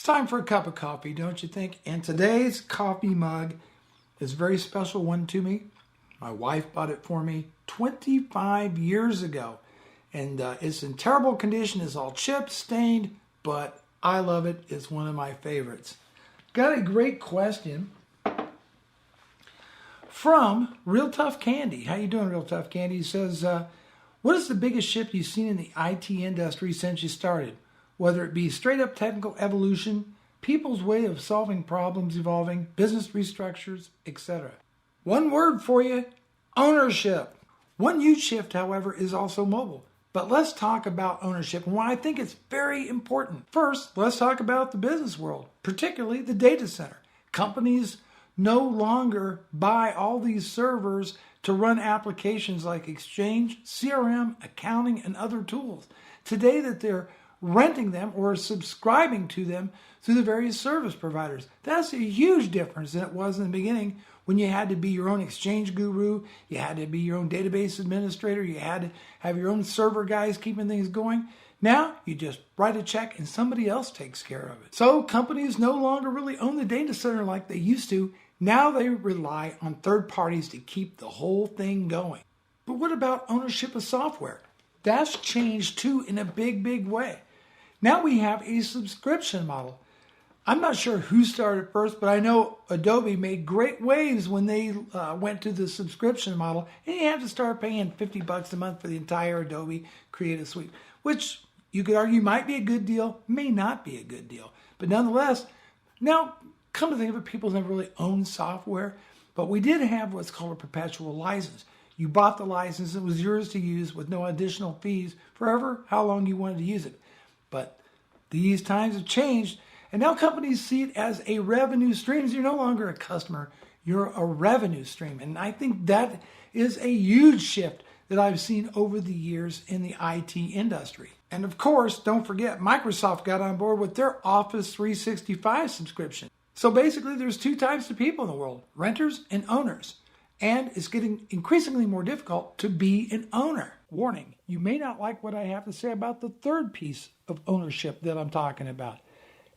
It's time for a cup of coffee, don't you think? And today's coffee mug is a very special one to me. My wife bought it for me 25 years ago. And it's in terrible condition. It's all chipped, stained, but I love it. It's one of my favorites. Got a great question from Real Tough Candy. How you doing, Real Tough Candy? He says, what is the biggest shift you've seen in the IT industry since you started? Whether it be straight up technical evolution, people's way of solving problems evolving, business restructures, etc. One word for you, ownership. One huge shift, however, is also mobile. But let's talk about ownership and why I think it's very important. First, let's talk about the business world, particularly the data center. Companies no longer buy all these servers to run applications like Exchange, CRM, accounting, and other tools. Today that they're renting them or subscribing to them through the various service providers. That's a huge difference than it was in the beginning when you had to be your own Exchange guru, you had to be your own database administrator, you had to have your own server guys keeping things going. Now, you just write a check and somebody else takes care of it. So companies no longer really own the data center like they used to. Now they rely on third parties to keep the whole thing going. But what about ownership of software? That's changed too in a big, big way. Now we have a subscription model. I'm not sure who started first, but I know Adobe made great waves when they went to the subscription model, and you have to start paying $50 a month for the entire Adobe Creative Suite, which you could argue might be a good deal, may not be a good deal. But nonetheless, now come to think of it, people never really owned software, but we did have what's called a perpetual license. You bought the license, it was yours to use with no additional fees forever, how long you wanted to use it. But these times have changed, and now companies see it as a revenue stream. So you're no longer a customer, you're a revenue stream. And I think that is a huge shift that I've seen over the years in the IT industry. And of course, don't forget, Microsoft got on board with their Office 365 subscription. So basically, there's two types of people in the world, renters and owners. And it's getting increasingly more difficult to be an owner. Warning, you may not like what I have to say about the third piece of ownership that I'm talking about.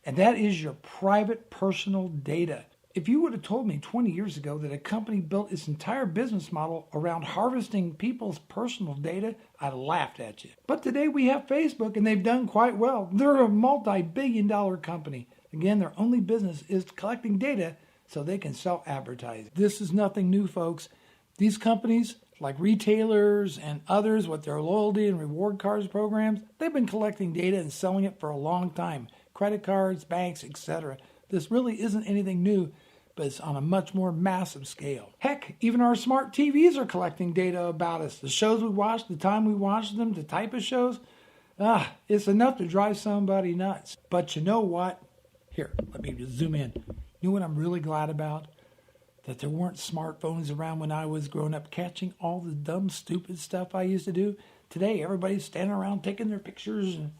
And that is your private personal data. If you would have told me 20 years ago that a company built its entire business model around harvesting people's personal data, I'd have laughed at you. But today we have Facebook and they've done quite well. They're a multi-billion-dollar company. Again, their only business is collecting data so they can sell advertising. This is nothing new, folks. These companies, like retailers and others with their loyalty and reward cards programs, they've been collecting data and selling it for a long time. Credit cards, banks, etc. This really isn't anything new, but it's on a much more massive scale. Heck, even our smart TVs are collecting data about us. The shows we watch, the time we watch them, the type of shows. It's enough to drive somebody nuts. But you know what? Here, let me just zoom in. You know what I'm really glad about? That there weren't smartphones around when I was growing up catching all the dumb, stupid stuff I used to do. Today, everybody's standing around taking their pictures. And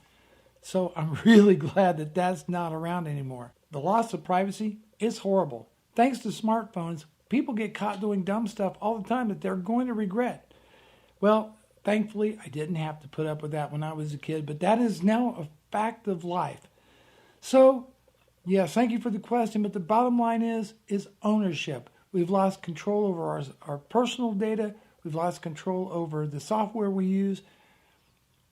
so I'm really glad that that's not around anymore. The loss of privacy is horrible. Thanks to smartphones, people get caught doing dumb stuff all the time that they're going to regret. Well, thankfully, I didn't have to put up with that when I was a kid, but that is now a fact of life. So, yes, thank you for the question, but the bottom line is ownership. We've lost control over our personal data. We've lost control over the software we use.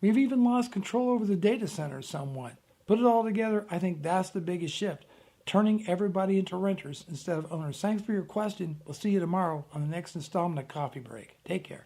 We've even lost control over the data center somewhat. Put it all together, I think that's the biggest shift, turning everybody into renters instead of owners. Thanks for your question. We'll see you tomorrow on the next installment of Coffee Break. Take care.